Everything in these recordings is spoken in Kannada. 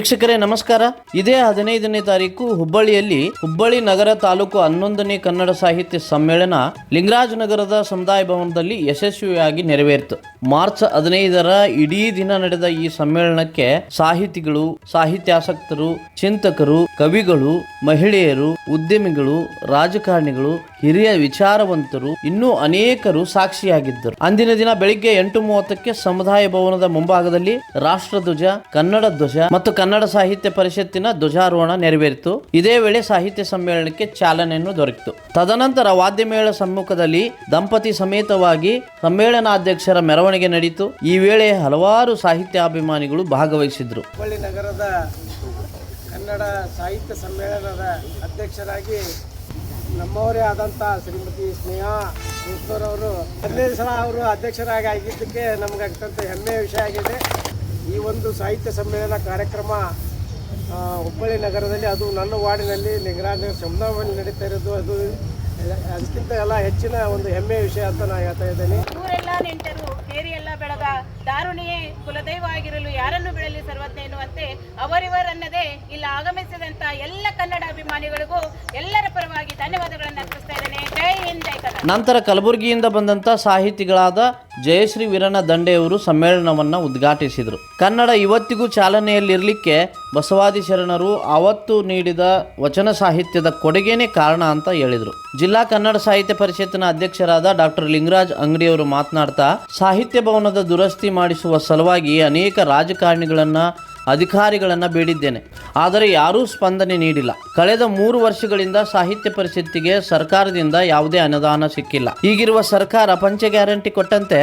ವೀಕ್ಷಕರೇ ನಮಸ್ಕಾರ. ಇದೇ 15ನೇ ತಾರೀಕು ಹುಬ್ಬಳ್ಳಿಯಲ್ಲಿ ಹುಬ್ಬಳ್ಳಿ ನಗರ ತಾಲೂಕು 11ನೇ ಕನ್ನಡ ಸಾಹಿತ್ಯ ಸಮ್ಮೇಳನ ಲಿಂಗರಾಜನಗರದ ಸಮುದಾಯ ಭವನದಲ್ಲಿ ಯಶಸ್ವಿಯಾಗಿ ನೆರವೇರಿತು. ಮಾರ್ಚ್ 15ರ ಇಡೀ ದಿನ ನಡೆದ ಈ ಸಮ್ಮೇಳನಕ್ಕೆ ಸಾಹಿತಿಗಳು, ಸಾಹಿತ್ಯಾಸಕ್ತರು, ಚಿಂತಕರು, ಕವಿಗಳು, ಮಹಿಳೆಯರು, ಉದ್ಯಮಿಗಳು, ರಾಜಕಾರಣಿಗಳು, ಹಿರಿಯ ವಿಚಾರವಂತರು ಇನ್ನೂ ಅನೇಕರು ಸಾಕ್ಷಿಯಾಗಿದ್ದರು. ಅಂದಿನ ದಿನ ಬೆಳಿಗ್ಗೆ 8:30ಕ್ಕೆ ಸಮುದಾಯ ಭವನದ ಮುಂಭಾಗದಲ್ಲಿ ರಾಷ್ಟ್ರಧ್ವಜ, ಕನ್ನಡ ಧ್ವಜ ಮತ್ತು ಕನ್ನಡ ಸಾಹಿತ್ಯ ಪರಿಷತ್ತಿನ ಧ್ವಜಾರೋಹಣ ನೆರವೇರಿತು. ಇದೇ ವೇಳೆ ಸಾಹಿತ್ಯ ಸಮ್ಮೇಳನಕ್ಕೆ ಚಾಲನೆಯನ್ನು ದೊರೆಯಿತು. ತದನಂತರ ವಾದ್ಯಮೇಳ ಸಮ್ಮುಖದಲ್ಲಿ ದಂಪತಿ ಸಮೇತವಾಗಿ ಸಮ್ಮೇಳನಾಧ್ಯಕ್ಷರ ಮೆರವಣಿಗೆ ನಡೆಯಿತು. ಈ ವೇಳೆ ಹಲವಾರು ಸಾಹಿತ್ಯಾಭಿಮಾನಿಗಳು ಭಾಗವಹಿಸಿದ್ರು. ಹುಬ್ಬಳ್ಳಿ ನಗರದ ಕನ್ನಡ ಸಾಹಿತ್ಯ ಸಮ್ಮೇಳನದ ಅಧ್ಯಕ್ಷರಾಗಿ ನಮ್ಮವರೇ ಆದಂಥ ಶ್ರೀಮತಿ ಸ್ನೇಹಾ ಅವರು 15 ಸಲ ಅವರು ಅಧ್ಯಕ್ಷರಾಗಿ ಆಗಿದ್ದಕ್ಕೆ ನಮಗೆ ಅತ್ಯಂತ ಹೆಮ್ಮೆಯ ವಿಷಯ ಆಗಿದೆ. ಈ ಒಂದು ಸಾಹಿತ್ಯ ಸಮ್ಮೇಳನ ಕಾರ್ಯಕ್ರಮ ಹುಬ್ಬಳ್ಳಿ ನಗರದಲ್ಲಿ, ಅದು ನನ್ನ ವಾರ್ಡಿನಲ್ಲಿ ಲಿಂಗರಾಜನಗರ ಸಮುದಾಯದಲ್ಲಿ ನಡೀತಾ ಇರೋದು, ಅದು ಅದಕ್ಕಿಂತ ಎಲ್ಲ ಹೆಚ್ಚಿನ ಒಂದು ಹೆಮ್ಮೆಯ ವಿಷಯ ಅಂತ ನಾನು ಹೇಳ್ತಾ ಇದ್ದೇನೆ. ಊರೆಲ್ಲ ನೆಂಟರು, ಕೇರಿಯೆಲ್ಲ ಬೆಳಗ, ದಾರುಣಿಯೇ ಕುಲದೈವ ಆಗಿರಲು ಯಾರನ್ನು ಬೆಳಲಿ ಸರ್ವಜ್ಞ ಎನ್ನುವಂತೆ ಅವರಿವರನ್ನದೇ ಇಲ್ಲಿ ಆಗಮಿಸಿದಂತ ಎಲ್ಲ ಕನ್ನಡ ಅಭಿಮಾನಿಗಳಿಗೂ ಎಲ್ಲರ ಪರವಾಗಿ ಧನ್ಯವಾದಗಳನ್ನು ಅರ್ಪಿಸ್ತಾ ಇದ್ದೇನೆ. ಜೈ ಹಿಂದ್, ಜೈ ಕನ್ನಡ. ನಂತರ ಕಲಬುರಗಿಯಿಂದ ಬಂದಂತ ಸಾಹಿತಿಗಳಾದ ಜಯಶ್ರೀ ವೀರಣ್ಣ ದಂಡೆಯವರು ಸಮ್ಮೇಳನವನ್ನು ಉದ್ಘಾಟಿಸಿದರು. ಕನ್ನಡ ಇವತ್ತಿಗೂ ಚಾಲನೆಯಲ್ಲಿರಲಿಕ್ಕೆ ಬಸವಾದಿ ಶರಣರು ಅವತ್ತು ನೀಡಿದ ವಚನ ಸಾಹಿತ್ಯದ ಕೊಡುಗೆನೇ ಕಾರಣ ಅಂತ ಹೇಳಿದರು. ಜಿಲ್ಲಾ ಕನ್ನಡ ಸಾಹಿತ್ಯ ಪರಿಷತ್ತಿನ ಅಧ್ಯಕ್ಷರಾದ ಡಾಕ್ಟರ್ ಲಿಂಗರಾಜ್ ಅಂಗಡಿಯವರು ಮಾತನಾಡ್ತಾ, ಸಾಹಿತ್ಯ ಭವನದ ದುರಸ್ತಿ ಮಾಡಿಸುವ ಸಲುವಾಗಿ ಅನೇಕ ರಾಜಕಾರಣಿಗಳನ್ನ, ಅಧಿಕಾರಿಗಳನ್ನ ಬೇಡಿದ್ದೇನೆ, ಆದರೆ ಯಾರೂ ಸ್ಪಂದನೆ ನೀಡಿಲ್ಲ. ಕಳೆದ 3 ವರ್ಷಗಳಿಂದ ಸಾಹಿತ್ಯ ಪರಿಷತ್ತಿಗೆ ಸರ್ಕಾರದಿಂದ ಯಾವುದೇ ಅನುದಾನ ಸಿಕ್ಕಿಲ್ಲ. ಈಗಿರುವ ಸರ್ಕಾರ ಪಂಚ ಗ್ಯಾರಂಟಿ ಕೊಟ್ಟಂತೆ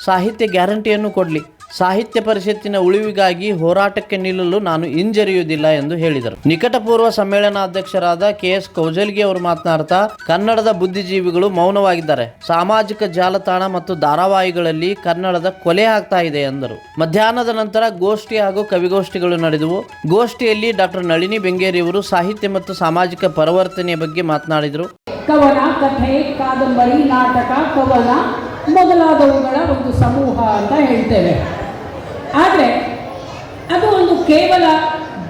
ಸಾಹಿತ್ಯ ಗ್ಯಾರಂಟಿಯನ್ನು ಕೊಡಲಿ. ಸಾಹಿತ್ಯ ಪರಿಷತ್ತಿನ ಉಳಿವಿಗಾಗಿ ಹೋರಾಟಕ್ಕೆ ನಿಲ್ಲಲು ನಾನು ಹಿಂಜರಿಯುವುದಿಲ್ಲ ಎಂದು ಹೇಳಿದರು. ನಿಕಟಪೂರ್ವ ಸಮ್ಮೇಳನಾಧ್ಯಕ್ಷರಾದ KS ಕೌಜಲ್ಗಿ ಅವರು ಮಾತನಾಡ್ತಾ, ಕನ್ನಡದ ಬುದ್ಧಿಜೀವಿಗಳು ಮೌನವಾಗಿದ್ದಾರೆ. ಸಾಮಾಜಿಕ ಜಾಲತಾಣ ಮತ್ತು ಧಾರಾವಾಹಿಗಳಲ್ಲಿ ಕನ್ನಡದ ಕೊಲೆ ಆಗ್ತಾ ಇದೆ ಎಂದರು. ಮಧ್ಯಾಹ್ನದ ನಂತರ ಗೋಷ್ಠಿ ಹಾಗೂ ಕವಿಗೋಷ್ಠಿಗಳು ನಡೆದವು. ಗೋಷ್ಠಿಯಲ್ಲಿ ಡಾಕ್ಟರ್ ನಳಿನಿ ಬೆಂಗೇರಿಯವರು ಸಾಹಿತ್ಯ ಮತ್ತು ಸಾಮಾಜಿಕ ಪರಿವರ್ತನೆಯ ಬಗ್ಗೆ ಮಾತನಾಡಿದರು. ಕವನ, ಕಥೆ, ಕಾದಂಬರಿ, ನಾಟಕ, ಕವನ ಮೊದಲಾದವುಗಳ ಒಂದು ಸಮೂಹ ಅಂತ ಹೇಳ್ತೇವೆ. ಆದರೆ ಅದು ಒಂದು ಕೇವಲ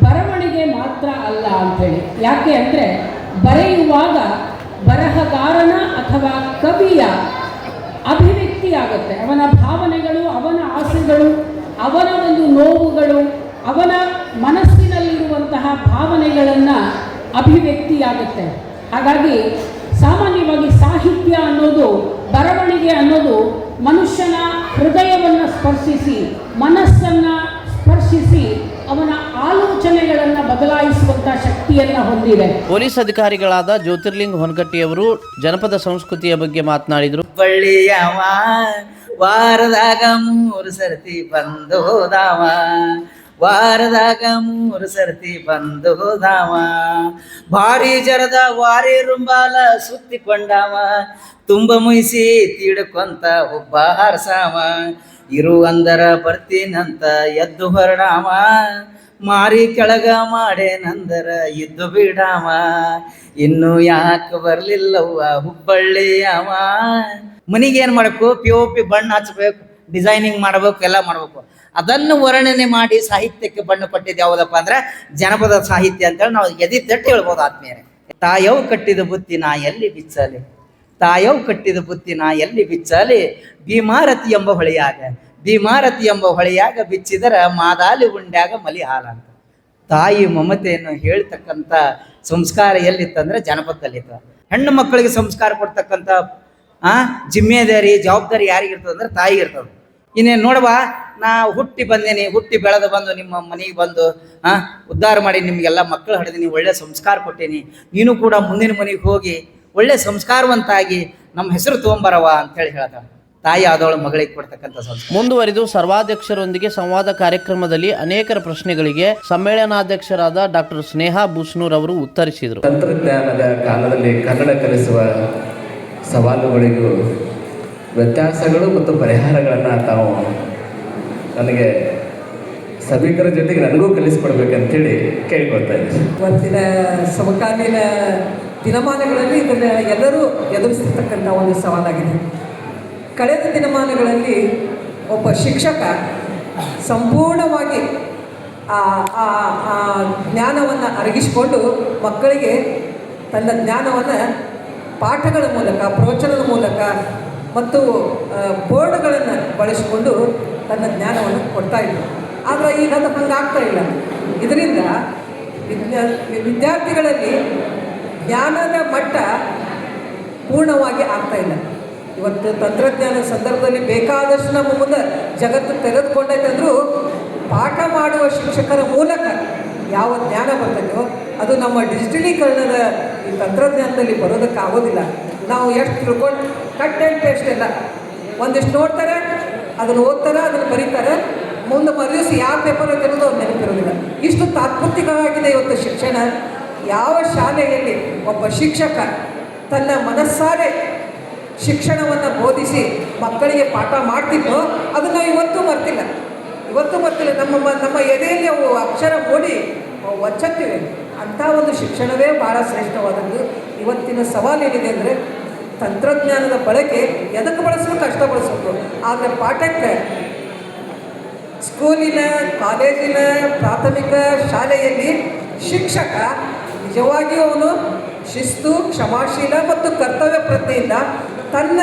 ಬರವಣಿಗೆ ಮಾತ್ರ ಅಲ್ಲ ಅಂಥೇಳಿ. ಯಾಕೆ ಅಂದರೆ ಬರೆಯುವಾಗ ಬರಹಗಾರನ ಅಥವಾ ಕವಿಯ ಅಭಿವ್ಯಕ್ತಿ ಆಗುತ್ತೆ. ಅವನ ಭಾವನೆಗಳು, ಅವನ ಆಸೆಗಳು, ಅವನ ಒಂದು ನೋವುಗಳು, ಅವನ ಮನಸ್ಸಿನಲ್ಲಿರುವಂತಹ ಭಾವನೆಗಳನ್ನು ಅಭಿವ್ಯಕ್ತಿಯಾಗುತ್ತೆ. ಹಾಗಾಗಿ ಸಾಮಾನ್ಯವಾಗಿ ಸಾಹಿತ್ಯ ಅನ್ನೋದು, ಬರವಣಿಗೆ ಅನ್ನೋದು ಮನುಷ್ಯನ ಹೃದಯವನ್ನು ಸ್ಪರ್ಶಿಸಿ, ಮನಸ್ಸನ್ನು ಸ್ಪರ್ಶಿಸಿ, ಅವನ ಆಲೋಚನೆಗಳನ್ನು ಬದಲಾಯಿಸುವಂಥ ಶಕ್ತಿಯನ್ನು ಹೊಂದಿದೆ. ಪೊಲೀಸ್ ಅಧಿಕಾರಿಗಳಾದ ಜ್ಯೋತಿರ್ಲಿಂಗ್ ಹೊನಕಟ್ಟಿಯವರು ಜನಪದ ಸಂಸ್ಕೃತಿಯ ಬಗ್ಗೆ ಮಾತನಾಡಿದರು. ಹುಬ್ಬಳ್ಳಿಯವ ವಾರದಾಗ 3 ಸರ್ತಿ ಬಂದು ಹೋದಾವ, ವಾರದಾಗ 3 ಸರ್ತಿ ಬಂದು ಹೋದಾವ, ಭಾರಿ ಜರದ ವಾರಿ ರುಂಬಾಲ ಸುತ್ತಿಕೊಂಡಾವ, ತುಂಬ ಮುಯಿಸಿ ತೀಡ್ಕೊಂತ ಒಬ್ಬ ಹಾರಸಾವ, ಇರು ಅಂದರ ಬರ್ತೀನಂತ ಎದ್ದು ಹೊರಡಾವ, ಮಾರಿ ಕೆಳಗ ಮಾಡೇನಂದರ ಇದ್ದು ಬಿಡಾವ, ಇನ್ನು ಯಾಕೆ ಬರ್ಲಿಲ್ಲವ್ವ ಹುಬ್ಬಳ್ಳಿಯವ. ಮನಿಗೆ ಏನು ಮಾಡಬೇಕು? POP ಬಣ್ಣ ಹಚ್ಚಬೇಕು, ಡಿಸೈನಿಂಗ್ ಮಾಡಬೇಕು, ಎಲ್ಲ ಮಾಡಬೇಕು. ಅದನ್ನು ವರ್ಣನೆ ಮಾಡಿ ಸಾಹಿತ್ಯಕ್ಕೆ ಬಣ್ಣ ಕೊಟ್ಟಿದ್ದು ಯಾವುದಪ್ಪ ಅಂದ್ರೆ ಜನಪದ ಸಾಹಿತ್ಯ ಅಂತೇಳಿ ನಾವು ಎದಿ ತಟ್ಟಿ ಹೇಳ್ಬೋದು. ಆತ್ಮೀಯರೇ, ತಾಯವ್ ಕಟ್ಟಿದ ಬುತ್ತಿ ನಾ ಎಲ್ಲಿ ಬಿಚ್ಚಲಿ, ತಾಯವ್ ಕಟ್ಟಿದ ಬುತ್ತಿ ನಾ ಎಲ್ಲಿ ಬಿಚ್ಚಲಿ, ಭೀಮಾರತಿ ಎಂಬ ಹೊಳೆಯಾಗ, ಭೀಮಾರತಿ ಎಂಬ ಹೊಳೆಯಾಗ ಬಿಚ್ಚಿದರ ಮಾದಾಲಿ ಉಂಡ್ಯಾಗ ಮಲಿ ಹಾಲ ಅಂತ. ತಾಯಿ ಮಮತೆಯನ್ನು ಹೇಳ್ತಕ್ಕಂಥ ಸಂಸ್ಕಾರ ಎಲ್ಲಿತ್ತಂದ್ರೆ ಜನಪದದಲ್ಲಿತ್ತು. ಹೆಣ್ಣು ಮಕ್ಕಳಿಗೆ ಸಂಸ್ಕಾರ ಕೊಡ್ತಕ್ಕಂಥ ಜಿಮ್ಮೆದಾರಿ, ಜವಾಬ್ದಾರಿ ಯಾರಿಗಿರ್ತದೆ ಅಂದ್ರೆ ತಾಯಿ ಇರ್ತದೆ. ಇನ್ನೇನು ನೋಡುವ, ನಾ ಹುಟ್ಟಿ ಬಂದೇನಿ, ಹುಟ್ಟಿ ಬೆಳೆದು ಬಂದು ನಿಮ್ಮ ಮನೆಗೆ ಬಂದು ಉದ್ಧಾರ ಮಾಡಿ ನಿಮಗೆಲ್ಲ ಮಕ್ಕಳು ಹಡಿದೀನಿ, ಒಳ್ಳೆ ಸಂಸ್ಕಾರ ಕೊಟ್ಟೀನಿ, ನೀನು ಕೂಡ ಮುಂದಿನ ಮನೆಗೆ ಹೋಗಿ ಒಳ್ಳೆ ಸಂಸ್ಕಾರವಂತಾಗಿ ನಮ್ಮ ಹೆಸರು ತೊಗೊಂಬರವ ಅಂತೇಳಿ ಹೇಳ್ತಾಳೆ. ತಾಯಿ ಆದವಳ ಮಗಳಿಗೆ ಕೊಡ್ತಕ್ಕಂಥ ಸಂಸ್ಕಾರ. ಮುಂದುವರಿದು ಸರ್ವಾಧ್ಯಕ್ಷರೊಂದಿಗೆ ಸಂವಾದ ಕಾರ್ಯಕ್ರಮದಲ್ಲಿ ಅನೇಕರ ಪ್ರಶ್ನೆಗಳಿಗೆ ಸಮ್ಮೇಳನಾಧ್ಯಕ್ಷರಾದ ಡಾಕ್ಟರ್ ಸ್ನೇಹಾ ಬೂಸ್ನೂರ್ ಅವರು ಉತ್ತರಿಸಿದರು. ತಂತ್ರಜ್ಞಾನದ ಕಾಲದಲ್ಲಿ ಕನ್ನಡ ಕಲಿಸುವ ಸವಾಲುಗಳಿಗೂ ವ್ಯತ್ಯಾಸಗಳು ಮತ್ತು ಪರಿಹಾರಗಳನ್ನು ತಾವು ನನಗೆ ಸಭಿಕರ ಜೊತೆಗೆ ನನಗೂ ಕಲಿಸ್ಕೊಡ್ಬೇಕಂತೇಳಿ ಕೇಳ್ಕೊಳ್ತಾ ಇದ್ದೀನಿ. ಇವತ್ತಿನ ಸಮಕಾಲೀನ ದಿನಮಾನಗಳಲ್ಲಿ ಇದನ್ನು ಎಲ್ಲರೂ ಎದುರಿಸಿರ್ತಕ್ಕಂಥ ಒಂದು ಸವಾಲಾಗಿದೆ. ಕಳೆದ ದಿನಮಾನಗಳಲ್ಲಿ ಒಬ್ಬ ಶಿಕ್ಷಕ ಸಂಪೂರ್ಣವಾಗಿ ಆ ಆ ಆ ಜ್ಞಾನವನ್ನು ಅರಗಿಸಿಕೊಂಡು ಮಕ್ಕಳಿಗೆ ತನ್ನ ಜ್ಞಾನವನ್ನು ಪಾಠಗಳ ಮೂಲಕ, ಪ್ರವಚನದ ಮೂಲಕ ಮತ್ತು ಬೋರ್ಡ್ಗಳನ್ನು ಬಳಸಿಕೊಂಡು ತನ್ನ ಜ್ಞಾನವನ್ನು ಕೊಡ್ತಾ ಇದ್ದರು. ಆದರೆ ಈಗ ಅದು ಹಂಗಾಗ್ತಾ ಇಲ್ಲ. ಇದರಿಂದ ವಿದ್ಯಾರ್ಥಿಗಳಲ್ಲಿ ಜ್ಞಾನದ ಮಟ್ಟ ಪೂರ್ಣವಾಗಿ ಆಗ್ತಾ ಇಲ್ಲ. ಇವತ್ತು ತಂತ್ರಜ್ಞಾನ ಸಂದರ್ಭದಲ್ಲಿ ಬೇಕಾದಷ್ಟು ನಮ್ಮ ಮುಂದೆ ಜಗತ್ತು ತೆರೆದುಕೊಂಡೈತಂದ್ರೂ ಪಾಠ ಮಾಡುವ ಶಿಕ್ಷಕರ ಮೂಲಕ ಯಾವ ಜ್ಞಾನ ಬರ್ತದೋ ಅದು ನಮ್ಮ ಡಿಜಿಟಲೀಕರಣದ ಈ ತಂತ್ರಜ್ಞಾನದಲ್ಲಿ ಬರೋದಕ್ಕಾಗೋದಿಲ್ಲ. ನಾವು ಎಷ್ಟು ತಿಳ್ಕೊಂಡು ಕಟ್ ಆ್ಯಂಡ್ ಪೇಸ್ಟ್ ಎಲ್ಲ ಒಂದಿಷ್ಟು ನೋಡ್ತಾರೆ, ಅದನ್ನು ಓದ್ತಾರೆ, ಅದನ್ನು ಬರೀತಾರೆ, ಮುಂದೆ ಮರುದಿವಸ ಯಾವ ಪೇಪರ್ ಇರೋದು ಅವ್ರು ನೆನಪಿರೋದಿಲ್ಲ. ಇಷ್ಟು ತಾತ್ಪರ್ಯವಾಗಿದೆ ಇವತ್ತು ಶಿಕ್ಷಣ. ಯಾವ ಶಾಲೆಯಲ್ಲಿ ಒಬ್ಬ ಶಿಕ್ಷಕ ತನ್ನ ಮನಸ್ಸಾರೆ ಶಿಕ್ಷಣವನ್ನು ಬೋಧಿಸಿ ಮಕ್ಕಳಿಗೆ ಪಾಠ ಮಾಡ್ತಿದ್ದೋ ಅದನ್ನು ಇವತ್ತೂ ಬರ್ತಿಲ್ಲ. ನಮ್ಮ ಎದೆಯಲ್ಲಿ ಅವು ಅಕ್ಷರ ಮೂಡಿ ಒಚ್ಚತ್ತಿವೆ. ಅಂಥ ಒಂದು ಶಿಕ್ಷಣವೇ ಭಾಳ ಶ್ರೇಷ್ಠವಾದದ್ದು. ಇವತ್ತಿನ ಸವಾಲೇನಿದೆ ಅಂದರೆ ತಂತ್ರಜ್ಞಾನದ ಬಳಕೆ ಎದಕ್ಕೆ ಬಳಸಬೇಕು, ಕಷ್ಟ ಬಳಸಬೇಕು. ಆದರೆ ಪಾಠಕ್ಕೆ ಸ್ಕೂಲಿನ, ಕಾಲೇಜಿನ, ಪ್ರಾಥಮಿಕ ಶಾಲೆಯಲ್ಲಿ ಶಿಕ್ಷಕ ನಿಜವಾಗಿಯೂ ಅವನು ಶಿಸ್ತು, ಕ್ಷಮಾಶೀಲ ಮತ್ತು ಕರ್ತವ್ಯ ಪ್ರಜ್ಞೆಯಿಂದ ತನ್ನ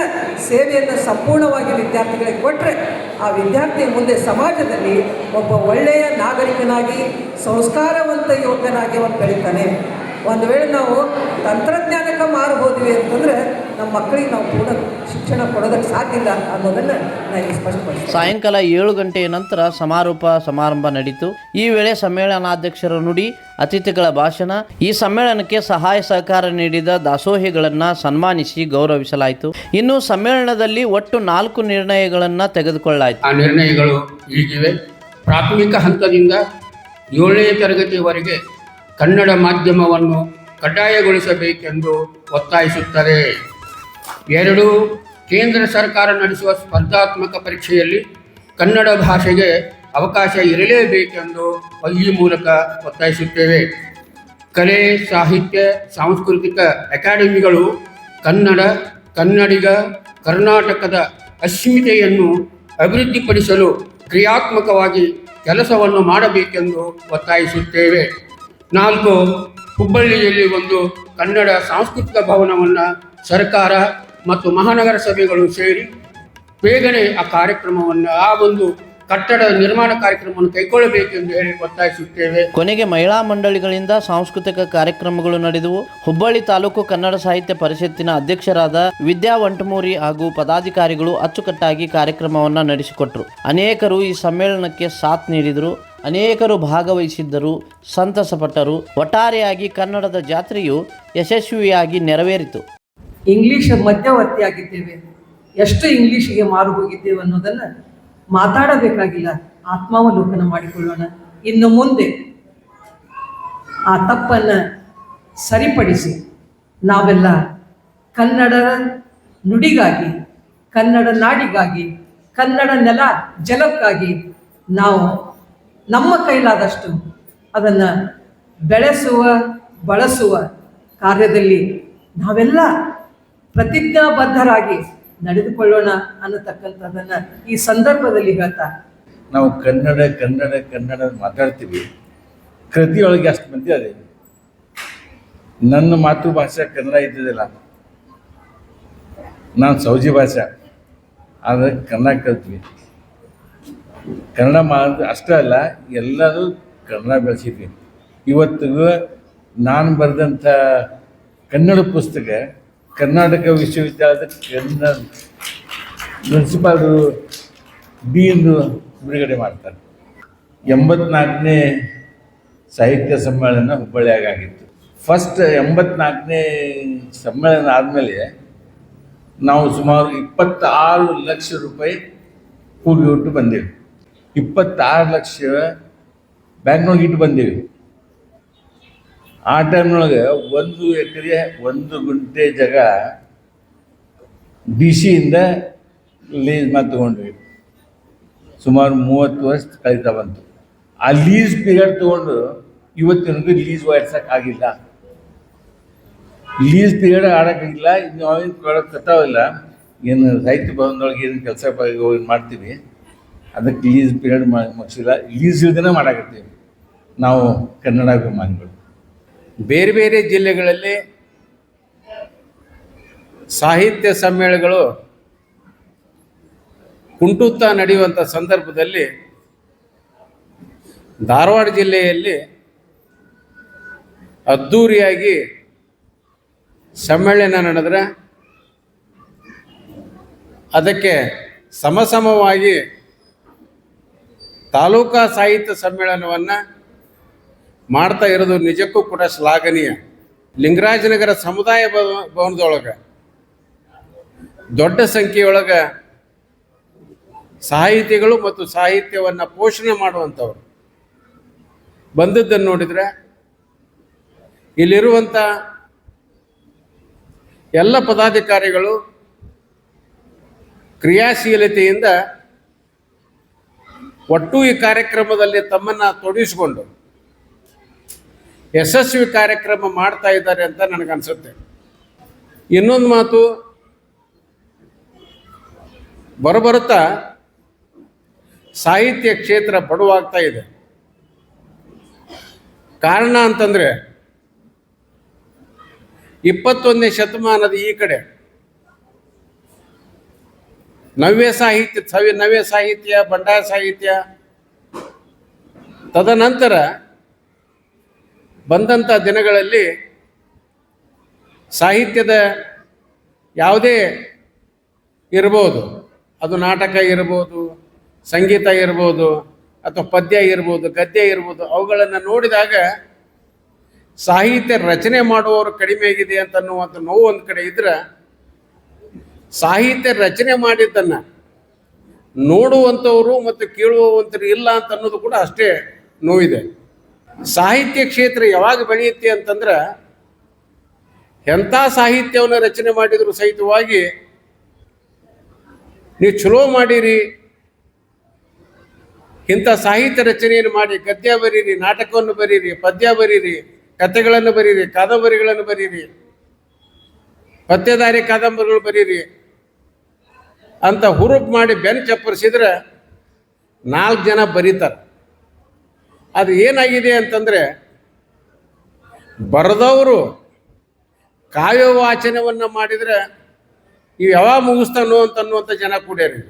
ಸೇವೆಯನ್ನು ಸಂಪೂರ್ಣವಾಗಿ ವಿದ್ಯಾರ್ಥಿಗಳಿಗೆ ಕೊಟ್ಟರೆ ಆ ವಿದ್ಯಾರ್ಥಿ ಮುಂದೆ ಸಮಾಜದಲ್ಲಿ ಒಬ್ಬ ಒಳ್ಳೆಯ ನಾಗರಿಕನಾಗಿ, ಸಂಸ್ಕಾರವಂತ ಯುವಕನಾಗಿ ಅವನು ಬೆಳೀತಾನೆ. ಒಂದು ವೇಳೆ ನಾವು ತಂತ್ರಜ್ಞಾನಕ್ಕೆ ಮಾರು ಹೋದ್ವಿ ಅಂತಂದರೆ ನಮ್ಮ ಮಕ್ಕಳಿಗೆ ನಾವು ಪೂರ್ಣ ಶಿಕ್ಷಣ ಕೊಡೋದಕ್ಕೆ ಸಾಧ್ಯ ಇಲ್ಲ ಅನ್ನೋದನ್ನು ನಾನು ಸ್ಪಷ್ಟಪಡಿಸ್ತೀನಿ. ಸಾಯಂಕಾಲ 7 ಗಂಟೆಯ ನಂತರ ಸಮಾರೋಪ ಸಮಾರಂಭ ನಡೆಯಿತು. ಈ ವೇಳೆ ಸಮ್ಮೇಳನಾಧ್ಯಕ್ಷರ ನುಡಿ, ಅತಿಥಿಗಳ ಭಾಷಣ, ಈ ಸಮ್ಮೇಳನಕ್ಕೆ ಸಹಾಯ ಸಹಕಾರ ನೀಡಿದ ದಾಸೋಹಿಗಳನ್ನು ಸನ್ಮಾನಿಸಿ ಗೌರವಿಸಲಾಯಿತು. ಇನ್ನು ಸಮ್ಮೇಳನದಲ್ಲಿ ಒಟ್ಟು 4 ನಿರ್ಣಯಗಳನ್ನು ತೆಗೆದುಕೊಳ್ಳಲಾಯಿತು. ಆ ನಿರ್ಣಯಗಳು ಹೀಗಿವೆ. ಪ್ರಾಥಮಿಕ ಹಂತದಿಂದ 7ನೇ ತರಗತಿಯವರೆಗೆ ಕನ್ನಡ ಮಾಧ್ಯಮವನ್ನು ಕಡ್ಡಾಯಗೊಳಿಸಬೇಕೆಂದು ಒತ್ತಾಯಿಸುತ್ತದೆ. 2. ಕೇಂದ್ರ ಸರ್ಕಾರ ನಡೆಸುವ ಸ್ಪರ್ಧಾತ್ಮಕ ಪರೀಕ್ಷೆಯಲ್ಲಿ ಕನ್ನಡ ಭಾಷೆಗೆ ಅವಕಾಶ ಇರಲೇಬೇಕೆಂದು ಈ ಮೂಲಕ ಒತ್ತಾಯಿಸುತ್ತೇವೆ. ಕಲೆ, ಸಾಹಿತ್ಯ, ಸಾಂಸ್ಕೃತಿಕ ಅಕಾಡೆಮಿಗಳು ಕನ್ನಡ, ಕನ್ನಡಿಗ, ಕರ್ನಾಟಕದ ಅಸ್ಮಿತೆಯನ್ನು ಅಭಿವೃದ್ಧಿಪಡಿಸಲು ಕ್ರಿಯಾತ್ಮಕವಾಗಿ ಕೆಲಸವನ್ನು ಮಾಡಬೇಕೆಂದು ಒತ್ತಾಯಿಸುತ್ತೇವೆ. 4. ಹುಬ್ಬಳ್ಳಿಯಲ್ಲಿ ಒಂದು ಕನ್ನಡ ಸಾಂಸ್ಕೃತಿಕ ಭವನವನ್ನು ಸರ್ಕಾರ ಮತ್ತು ಮಹಾನಗರ ಸಭೆಗಳು ಸೇರಿ ಬೇಗನೆ ಆ ಒಂದು ಕಟ್ಟಡ ನಿರ್ಮಾಣ ಕಾರ್ಯಕ್ರಮವನ್ನು ಕೈಗೊಳ್ಳಬೇಕೆಂದು ಹೇಳಿ ಒತ್ತಾಯಿಸುತ್ತೇವೆ. ಕೊನೆಗೆ ಮಹಿಳಾ ಮಂಡಳಿಗಳಿಂದ ಸಾಂಸ್ಕೃತಿಕ ಕಾರ್ಯಕ್ರಮಗಳು ನಡೆದವು. ಹುಬ್ಬಳ್ಳಿ ತಾಲೂಕು ಕನ್ನಡ ಸಾಹಿತ್ಯ ಪರಿಷತ್ತಿನ ಅಧ್ಯಕ್ಷರಾದ ವಿದ್ಯಾ ವಂಟಮೂರಿ ಹಾಗೂ ಪದಾಧಿಕಾರಿಗಳು ಅಚ್ಚುಕಟ್ಟಾಗಿ ಕಾರ್ಯಕ್ರಮವನ್ನು ನಡೆಸಿಕೊಟ್ಟರು. ಅನೇಕರು ಈ ಸಮ್ಮೇಳನಕ್ಕೆ ಸಾಥ್ ನೀಡಿದರು. ಅನೇಕರು ಭಾಗವಹಿಸಿದ್ದರು, ಸಂತಸಪಟ್ಟರು. ಒಟ್ಟಾರೆಯಾಗಿ ಕನ್ನಡದ ಜಾತ್ರೆಯು ಯಶಸ್ವಿಯಾಗಿ ನೆರವೇರಿತು. ಇಂಗ್ಲೀಷ್ ಮಧ್ಯವರ್ತಿಯಾಗಿದ್ದೇವೆ, ಎಷ್ಟು ಇಂಗ್ಲೀಷಿಗೆ ಮಾರು ಹೋಗಿದ್ದೇವೆ ಅನ್ನೋದನ್ನು ಮಾತಾಡಬೇಕಾಗಿಲ್ಲ, ಆತ್ಮಾವಲೋಕನ ಮಾಡಿಕೊಳ್ಳೋಣ. ಇನ್ನು ಮುಂದೆ ಆ ತಪ್ಪನ್ನು ಸರಿಪಡಿಸಿ ನಾವೆಲ್ಲ ಕನ್ನಡದ ನುಡಿಗಾಗಿ, ಕನ್ನಡ ನಾಡಿಗಾಗಿ, ಕನ್ನಡ ನೆಲ ಜಲಕ್ಕಾಗಿ ನಾವು ನಮ್ಮ ಕೈಲಾದಷ್ಟು ಅದನ್ನು ಬೆಳೆಸುವ, ಬಳಸುವ ಕಾರ್ಯದಲ್ಲಿ ನಾವೆಲ್ಲ ಪ್ರತಿಜ್ಞಾಬದ್ಧರಾಗಿ ನಡೆದುಕೊಳ್ಳೋಣ ಅನ್ನತಕ್ಕಂಥದ್ದನ್ನು ಈ ಸಂದರ್ಭದಲ್ಲಿ ಹೇಳ್ತಾ, ನಾವು ಕನ್ನಡ ಕನ್ನಡ ಕನ್ನಡ ಮಾತಾಡ್ತೀವಿ, ಕೃತಿಯೊಳಗೆ ಅಷ್ಟು ಮಂದಿ ಅದೇ. ನನ್ನ ಮಾತೃಭಾಷೆ ಕನ್ನಡ ಇದ್ದಿದ್ದಿಲ್ಲ, ನಾನು ಸೌಜಿ ಭಾಷೆ, ಆದರೆ ಕನ್ನಡ ಕಲ್ತ್ವಿ. ಕನ್ನಡ ಅಷ್ಟೇ ಅಲ್ಲ, ಎಲ್ಲರೂ ಕನ್ನಡ ಬೆಳೆಸಿದ್ವಿ. ಇವತ್ತಿಗೂ ನಾನು ಬರೆದಂಥ ಕನ್ನಡ ಪುಸ್ತಕ ಕರ್ನಾಟಕ ವಿಶ್ವವಿದ್ಯಾಲಯದ ಕನ್ನಡ ಪ್ರಿನ್ಸಿಪಾಲರು, ಡೀನ್ರು ಬಿಡುಗಡೆ ಮಾಡ್ತಾರೆ. 84ನೇ ಸಾಹಿತ್ಯ ಸಮ್ಮೇಳನ ಹುಬ್ಬಳ್ಳಿಯಾಗಿತ್ತು. ಫಸ್ಟ್ 84ನೇ ಸಮ್ಮೇಳನ ಆದಮೇಲೆ ನಾವು ಸುಮಾರು 26 ಲಕ್ಷ ರೂಪಾಯಿ ಕೂಲಿ ಇಟ್ಟು ಬಂದೇವೆ. 26 ಲಕ್ಷ ಬ್ಯಾಂಕ್ನೊಳಗೆ ಇಟ್ಟು ಬಂದೇವಿ. ಆ ಟೈಮ್ನೊಳಗೆ 1 ಎಕರೆ 1 ಗುಂಟೆ ಜಾಗ DC ಇಂದ ಲೀಸ್ ಮಾಡಿ ತೊಗೊಂಡ್ವಿ. ಸುಮಾರು 30 ವರ್ಷ ಕಳೀತಾ ಬಂತು. ಆ ಲೀಸ್ ಪೀರಿಯಡ್ ತೊಗೊಂಡು ಇವತ್ತಿನವರೆಗೂ ಲೀಸ್ ಆಗಿಲ್ಲ. ಲೀಸ್ ಪೀರಿಯಡ್ ಆಡೋಕ್ಕಾಗಿಲ್ಲ. ಇನ್ನು ಅವೇನು ಪ್ರಾಡಕ್ಟ್ ಕತ್ತಾವಿಲ್ಲ. ಏನು ಸಾಹಿತ್ಯ ಭವನದೊಳಗೆ ಏನು ಕೆಲಸ ಮಾಡ್ತೀವಿ, ಅದಕ್ಕೆ ಲೀಸ್ ಪೀರಿಯಡ್ ಮುಗಿಸಿಲ್ಲ. ಲೀಸ್ ಇಲ್ದೇ ಮಾಡಾಕತ್ತೀವಿ. ನಾವು ಕನ್ನಡಾಭಿಮಾನಿಗಳು. ಬೇರೆ ಬೇರೆ ಜಿಲ್ಲೆಗಳಲ್ಲಿ ಸಾಹಿತ್ಯ ಸಮ್ಮೇಳನಗಳು ಕುಂಟುತ್ತಾ ನಡೆಯುವಂಥ ಸಂದರ್ಭದಲ್ಲಿ ಧಾರವಾಡ ಜಿಲ್ಲೆಯಲ್ಲಿ ಅದ್ಧೂರಿಯಾಗಿ ಸಮ್ಮೇಳನ ನಡೆದ್ರೆ ಅದಕ್ಕೆ ಸಮಸಮವಾಗಿ ತಾಲೂಕಾ ಸಾಹಿತ್ಯ ಸಮ್ಮೇಳನವನ್ನು ಮಾಡ್ತಾ ಇರೋದು ನಿಜಕ್ಕೂ ಕೂಡ ಶ್ಲಾಘನೀಯ. ಲಿಂಗರಾಜನಗರ ಸಮುದಾಯ ಭವನದೊಳಗೆ ದೊಡ್ಡ ಸಂಖ್ಯೆಯೊಳಗೆ ಸಾಹಿತಿಗಳು ಮತ್ತು ಸಾಹಿತ್ಯವನ್ನು ಪೋಷಣೆ ಮಾಡುವಂಥವ್ರು ಬಂದದ್ದನ್ನು ನೋಡಿದರೆ ಇಲ್ಲಿರುವಂಥ ಎಲ್ಲ ಪದಾಧಿಕಾರಿಗಳು ಕ್ರಿಯಾಶೀಲತೆಯಿಂದ ಒಟ್ಟು ಈ ಕಾರ್ಯಕ್ರಮದಲ್ಲಿ ತಮ್ಮನ್ನು ತೊಡಗಿಸಿಕೊಂಡು ಯಶಸ್ವಿ ಕಾರ್ಯಕ್ರಮ ಮಾಡ್ತಾ ಇದ್ದಾರೆ ಅಂತ ನನಗನ್ಸುತ್ತೆ. ಇನ್ನೊಂದು ಮಾತು, ಬರಬರುತ್ತಾ ಸಾಹಿತ್ಯ ಕ್ಷೇತ್ರ ಬಡವಾಗ್ತಾ ಇದೆ. ಕಾರಣ ಅಂತಂದರೆ 21ನೇ ಶತಮಾನದ ಈ ಕಡೆ ನವ್ಯ ಸಾಹಿತ್ಯ, ಬಂಡಾಯ ಸಾಹಿತ್ಯ, ತದನಂತರ ಬಂದಂಥ ದಿನಗಳಲ್ಲಿ ಸಾಹಿತ್ಯದ ಯಾವುದೇ ಇರ್ಬೋದು, ಅದು ನಾಟಕ ಇರ್ಬೋದು, ಸಂಗೀತ ಇರ್ಬೋದು, ಅಥವಾ ಪದ್ಯ ಇರ್ಬೋದು, ಗದ್ಯ ಇರ್ಬೋದು, ಅವುಗಳನ್ನು ನೋಡಿದಾಗ ಸಾಹಿತ್ಯ ರಚನೆ ಮಾಡುವವರು ಕಡಿಮೆ ಆಗಿದೆ ಅಂತ ಅನ್ನುವಂಥ ನೋವು ಒಂದು ಕಡೆ ಇದ್ರೆ, ಸಾಹಿತ್ಯ ರಚನೆ ಮಾಡಿದ್ದನ್ನು ನೋಡುವಂಥವರು ಮತ್ತು ಕೇಳುವಂಥವ್ರು ಇಲ್ಲ ಅಂತ ಅನ್ನೋದು ಕೂಡ ಅಷ್ಟೇ ನೋವಿದೆ. ಸಾಹಿತ್ಯ ಕ್ಷೇತ್ರ ಯಾವಾಗ ಬೆಳೆಯುತ್ತೆ ಅಂತಂದ್ರೆ, ಎಂಥ ಸಾಹಿತ್ಯವನ್ನು ರಚನೆ ಮಾಡಿದರೂ ಸಹಿತವಾಗಿ ನೀವು ಚಲೋ ಮಾಡಿರಿ, ಇಂಥ ಸಾಹಿತ್ಯ ರಚನೆಯನ್ನು ಮಾಡಿ ಗದ್ಯ ಬರೀರಿ, ನಾಟಕವನ್ನು ಬರೀರಿ, ಪದ್ಯ ಬರೀರಿ, ಕಥೆಗಳನ್ನು ಬರೀರಿ, ಕಾದಂಬರಿಗಳನ್ನು ಬರೀರಿ, ಪತ್ತೆದಾರಿ ಕಾದಂಬರಿಗಳು ಬರೀರಿ ಅಂತ ಹುರುಪು ಮಾಡಿ ಬೆನ್ನು ಚಪ್ಪರಿಸಿದ್ರೆ 4 ಜನ ಬರೀತಾರೆ. ಅದು ಏನಾಗಿದೆ ಅಂತಂದರೆ, ಬರೆದವರು ಕಾವ್ಯ ವಾಚನವನ್ನು ಮಾಡಿದರೆ ಇವು ಯಾವಾಗ ಮುಗಿಸ್ತಾನೋ ಅಂತನ್ನುವಂಥ ಜನ ಕೂಡ್ಯಾರಿ.